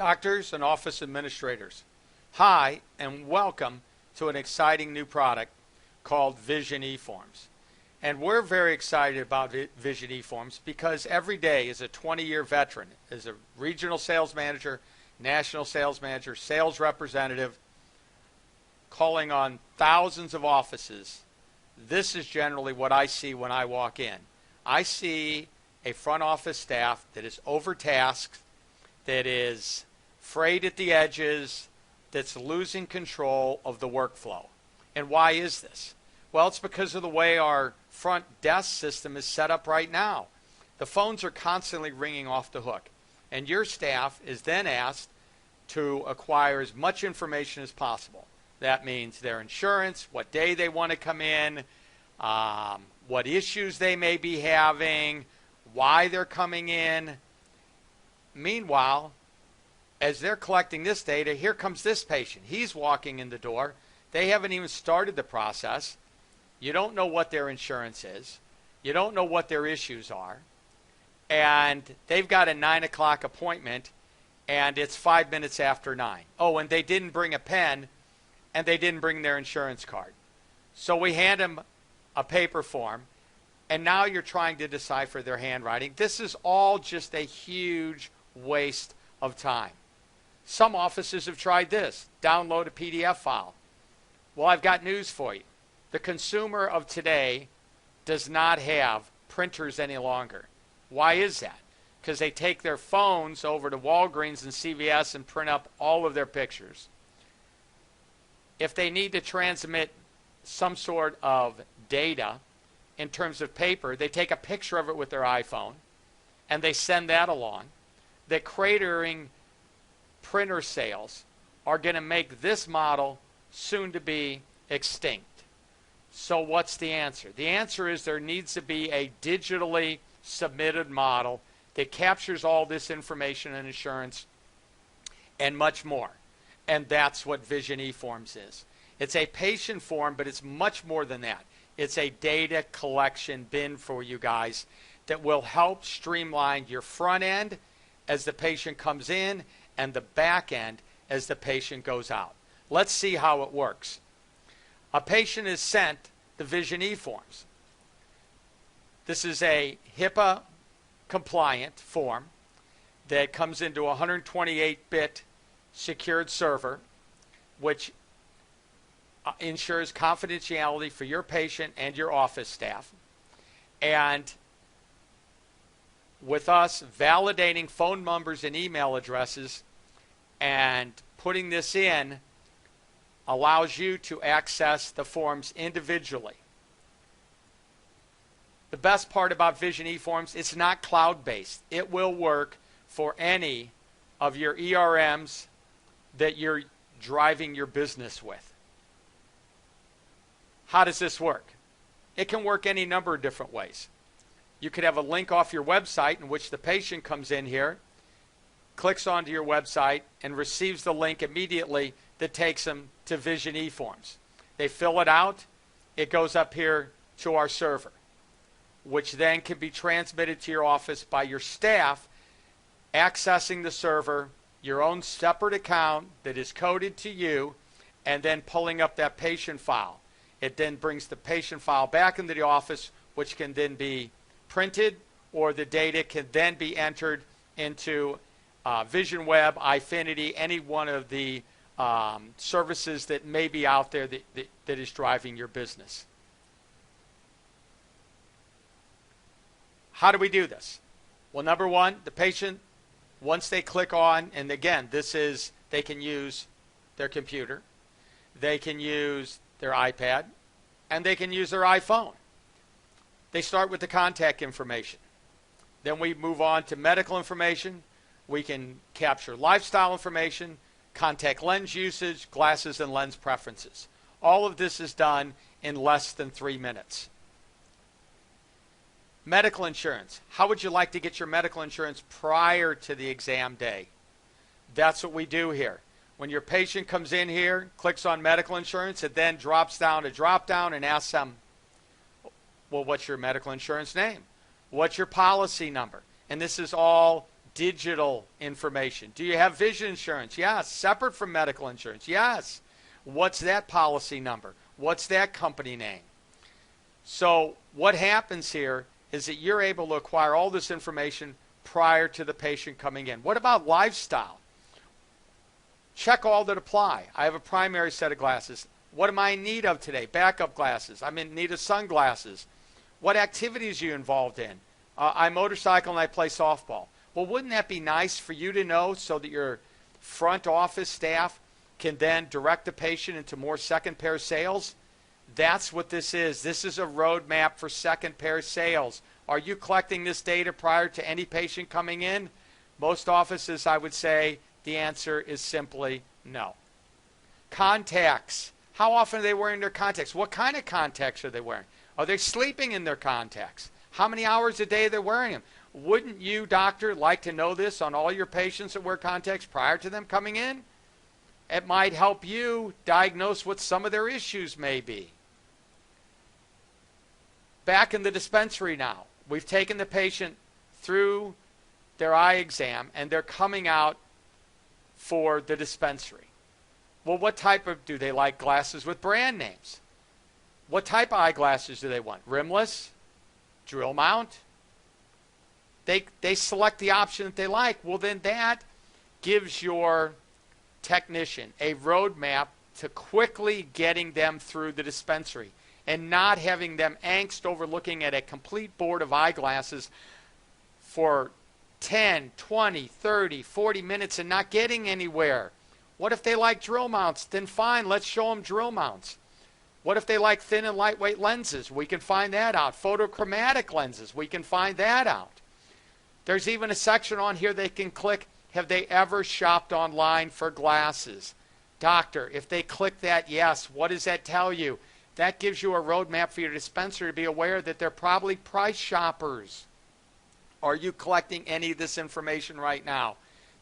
Doctors and office administrators, hi and welcome to an exciting new product called Vision eForms. And we're very excited about Vision eForms because every day as a 20-year veteran, as a regional sales manager, national sales manager, sales representative, calling on thousands of offices, this is generally what I see when I walk in. I see a front office staff that is overtasked, that is frayed at the edges, that's losing control of the workflow. And why is this? Well, it's because of the way our front desk system is set up right now. The phones are constantly ringing off the hook, and your staff is then asked to acquire as much information as possible. That means their insurance, what day they want to come in, what issues they may be having, why they're coming in. Meanwhile, as they're collecting this data, here comes this patient. He's walking in the door. They haven't even started the process. You don't know what their insurance is. You don't know what their issues are. And they've got a 9 o'clock appointment, and it's 5 minutes after 9. Oh, and they didn't bring a pen, and they didn't bring their insurance card. So we hand them a paper form, and now you're trying to decipher their handwriting. This is all just a huge waste of time. Some offices have tried this. Download a PDF file. Well, I've got news for you. The consumer of today does not have printers any longer. Why is that? Because they take their phones over to Walgreens and CVS and print up all of their pictures. If they need to transmit some sort of data in terms of paper, they take a picture of it with their iPhone and they send that along. The cratering printer sales are going to make this model soon to be extinct. So what's the answer? The answer is there needs to be a digitally submitted model that captures all this information and insurance and much more. And that's what Vision eForms is. It's a patient form, but it's much more than that. It's a data collection bin for you guys that will help streamline your front end as the patient comes in and the back end as the patient goes out. Let's see how it works. A patient is sent the Vision eForms. This is a HIPAA compliant form that comes into a 128-bit secured server, which ensures confidentiality for your patient and your office staff. And with us validating phone numbers and email addresses and putting this in allows you to access the forms individually. The best part about Vision eForms, it's not cloud-based. It will work for any of your ERMs that you're driving your business with. How does this work? It can work any number of different ways. You could have a link off your website in which the patient comes in here, clicks onto your website, and receives the link immediately that takes them to Vision eForms. They fill it out. It goes up here to our server, which then can be transmitted to your office by your staff accessing the server, your own separate account that is coded to you, and then pulling up that patient file. It then brings the patient file back into the office, which can then be printed, or the data can then be entered into Vision Web, iFinity, any one of the services that may be out there that is driving your business. How do we do this? Well, number one, the patient, once they click on, and again, this is, they can use their computer, they can use their iPad, and they can use their iPhone. They start with the contact information. Then we move on to medical information. We can capture lifestyle information, contact lens usage, glasses and lens preferences. All of this is done in less than 3 minutes. Medical insurance. How would you like to get your medical insurance prior to the exam day? That's what we do here. When your patient comes in here, clicks on medical insurance, it then drops down a drop down and asks them, well, what's your medical insurance name? What's your policy number? And this is all digital information. Do you have vision insurance? Yes. Separate from medical insurance? Yes. What's that policy number? What's that company name? So what happens here is that you're able to acquire all this information prior to the patient coming in. What about lifestyle? Check all that apply. I have a primary set of glasses. What am I in need of today? Backup glasses. I'm in need of sunglasses. What activities are you involved in? I motorcycle and I play softball. Well, wouldn't that be nice for you to know so that your front office staff can then direct the patient into more second pair sales? That's what this is. This is a roadmap for second pair sales. Are you collecting this data prior to any patient coming in? Most offices, I would say, the answer is simply no. Contacts. How often are they wearing their contacts? What kind of contacts are they wearing? Are they sleeping in their contacts? How many hours a day are they wearing them? Wouldn't you, doctor, like to know this on all your patients that wear contacts prior to them coming in? It might help you diagnose what some of their issues may be. Back in the dispensary now. We've taken the patient through their eye exam and they're coming out for the dispensary. Well, what type of, do they like glasses with brand names? What type of eyeglasses do they want? Rimless? Drill mount? They select the option that they like. Well, then that gives your technician a roadmap to quickly getting them through the dispensary and not having them angst over looking at a complete board of eyeglasses for 10, 20, 30, 40 minutes and not getting anywhere. What if they like drill mounts? Then fine, let's show them drill mounts. What if they like thin and lightweight lenses? We can find that out. Photochromatic lenses, we can find that out. There's even a section on here they can click, have they ever shopped online for glasses? Doctor, if they click that yes, what does that tell you? That gives you a roadmap for your dispenser to be aware that they're probably price shoppers. Are you collecting any of this information right now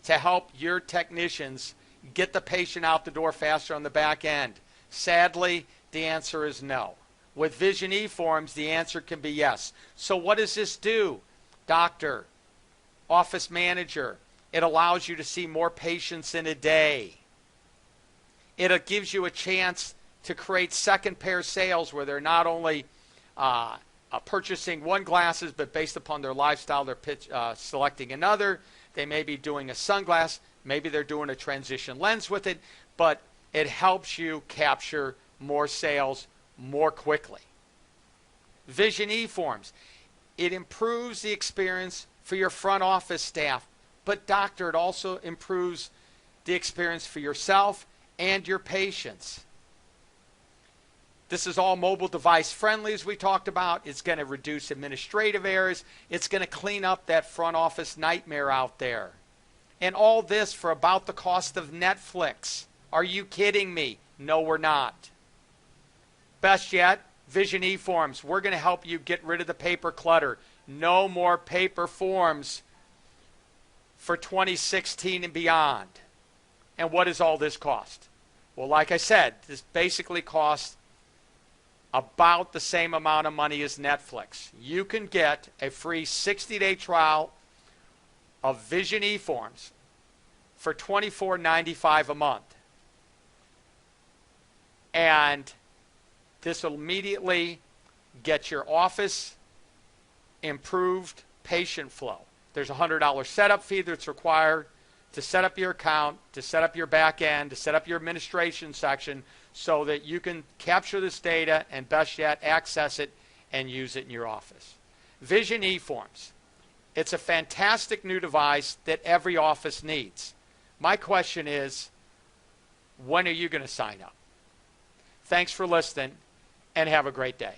to help your technicians get the patient out the door faster on the back end? Sadly, the answer is no. With Vision eForms, the answer can be yes. So what does this do? Doctor, office manager, it allows you to see more patients in a day. It gives you a chance to create second pair sales where they're not only purchasing one glasses, but based upon their lifestyle, they're selecting another. They may be doing a sunglass. Maybe they're doing a transition lens with it. But it helps you capture more sales more quickly. Vision eForms. It improves the experience for your front office staff. But doctor, it also improves the experience for yourself and your patients. This is all mobile device friendly, as we talked about. It's going to reduce administrative errors. It's going to clean up that front office nightmare out there. And all this for about the cost of Netflix. Are you kidding me? No, we're not. Best yet, Vision eForms. We're going to help you get rid of the paper clutter. No more paper forms for 2016 and beyond. And what does all this cost? Well, like I said, this basically costs about the same amount of money as Netflix. You can get a free 60-day trial of Vision eForms for $24.95 a month. And this will immediately get your office improved patient flow. There's a $100 setup fee that's required to set up your account, to set up your back end, to set up your administration section so that you can capture this data and best yet access it and use it in your office. Vision eForms. It's a fantastic new device that every office needs. My question is, when are you going to sign up? Thanks for listening and have a great day.